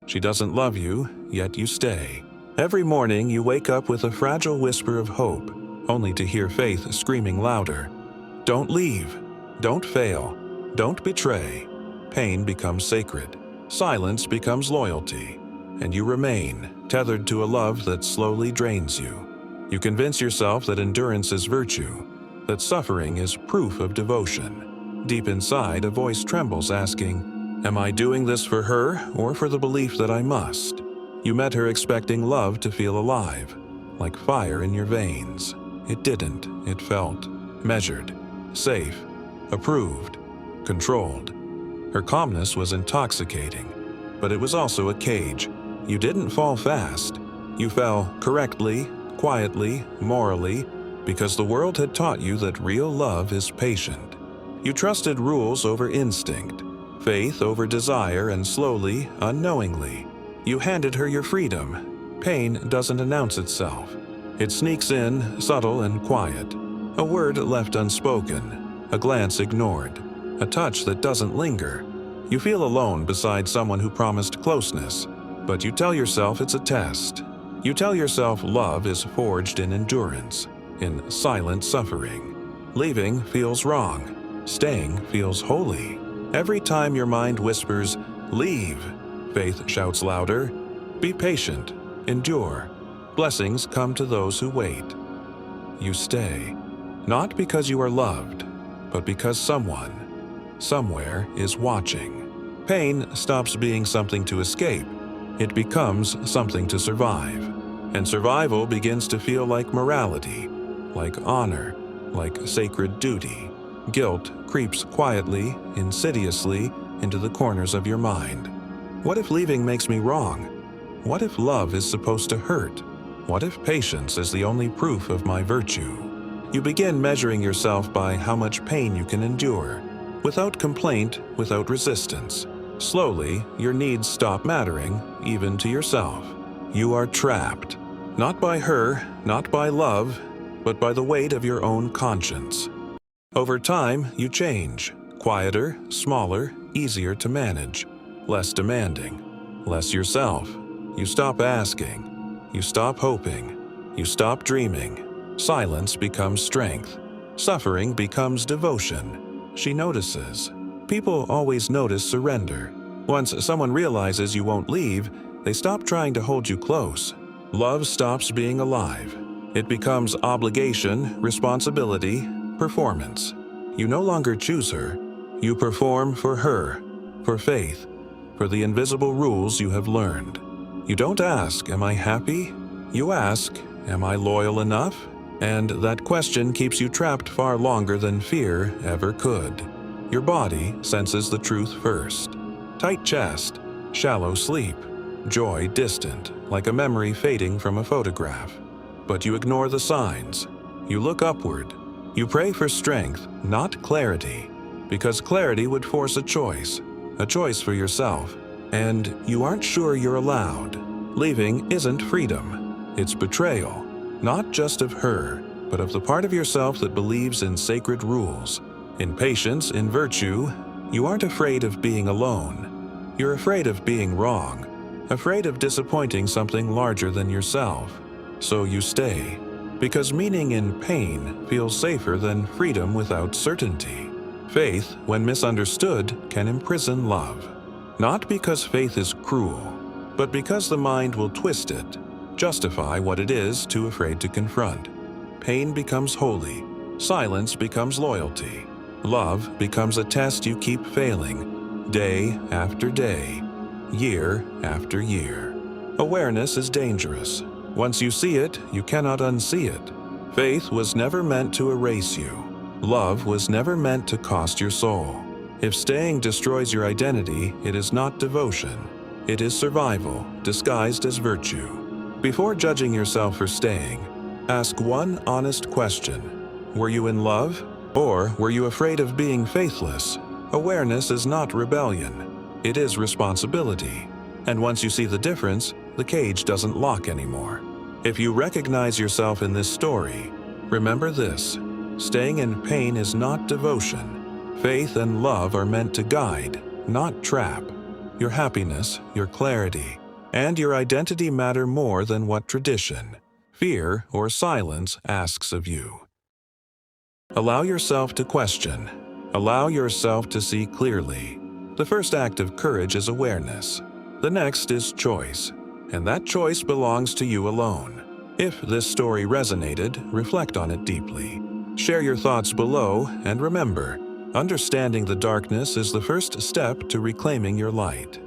She doesn't love you, yet you stay. Every morning you wake up with a fragile whisper of hope, only to hear faith screaming louder. Don't leave. Don't fail. Don't betray. Pain becomes sacred. Silence becomes loyalty. And you remain, tethered to a love that slowly drains you. You convince yourself that endurance is virtue, that suffering is proof of devotion. Deep inside, a voice trembles, asking, "Am I doing this for her or for the belief that I must?" You met her expecting love to feel alive, like fire in your veins. It didn't. It felt measured, safe, approved, controlled. Her calmness was intoxicating, but it was also a cage. You didn't fall fast. You fell correctly, quietly, morally, because the world had taught you that real love is patient. You trusted rules over instinct, faith over desire, and slowly, unknowingly, you handed her your freedom. Pain doesn't announce itself. It sneaks in, subtle and quiet. A word left unspoken, a glance ignored, a touch that doesn't linger. You feel alone beside someone who promised closeness, but you tell yourself it's a test. You tell yourself love is forged in endurance, in silent suffering. Leaving feels wrong. Staying feels holy. Every time your mind whispers, "Leave," faith shouts louder, "Be patient, endure. Blessings come to those who wait." You stay, not because you are loved, but because someone, somewhere is watching. Pain stops being something to escape. It becomes something to survive. And survival begins to feel like morality, like honor, like sacred duty. Guilt creeps quietly, insidiously, into the corners of your mind. What if leaving makes me wrong? What if love is supposed to hurt? What if patience is the only proof of my virtue? You begin measuring yourself by how much pain you can endure, without complaint, without resistance. Slowly, your needs stop mattering, even to yourself. You are trapped, not by her, not by love, but by the weight of your own conscience. Over time, you change, quieter, smaller, easier to manage, less demanding, less yourself. You stop asking, you stop hoping, you stop dreaming. Silence becomes strength. Suffering becomes devotion. She notices. People always notice surrender. Once someone realizes you won't leave, they stop trying to hold you close. Love stops being alive. It becomes obligation, responsibility, performance. You no longer choose her. You perform for her, for faith, for the invisible rules you have learned. You don't ask, "Am I happy?" You ask, "Am I loyal enough?" And that question keeps you trapped far longer than fear ever could. Your body senses the truth first. Tight chest, shallow sleep, joy distant, like a memory fading from a photograph. But you ignore the signs. You look upward. You pray for strength, not clarity, because clarity would force a choice for yourself. And you aren't sure you're allowed. Leaving isn't freedom. It's betrayal, not just of her, but of the part of yourself that believes in sacred rules. In patience, in virtue, you aren't afraid of being alone. You're afraid of being wrong, afraid of disappointing something larger than yourself. So you stay, because meaning in pain feels safer than freedom without certainty. Faith, when misunderstood, can imprison love. Not because faith is cruel, but because the mind will twist it, justify what it is too afraid to confront. Pain becomes holy. Silence becomes loyalty. Love becomes a test you keep failing, day after day, year after year. Awareness is dangerous. Once you see it, you cannot unsee it. Faith was never meant to erase you. Love was never meant to cost your soul. If staying destroys your identity, it is not devotion. It is survival, disguised as virtue. Before judging yourself for staying, ask one honest question. Were you in love? Or were you afraid of being faithless? Awareness is not rebellion. It is responsibility. And once you see the difference, the cage doesn't lock anymore. If you recognize yourself in this story, remember this: staying in pain is not devotion. Faith and love are meant to guide, not trap. your happiness, your clarity, and your identity matter more than what tradition, fear, or silence asks of you. Allow yourself to question. Allow yourself to see clearly. The first act of courage is awareness. The next is choice, and that choice belongs to you alone. If this story resonated, reflect on it deeply. Share your thoughts below, and remember, understanding the darkness is the first step to reclaiming your light.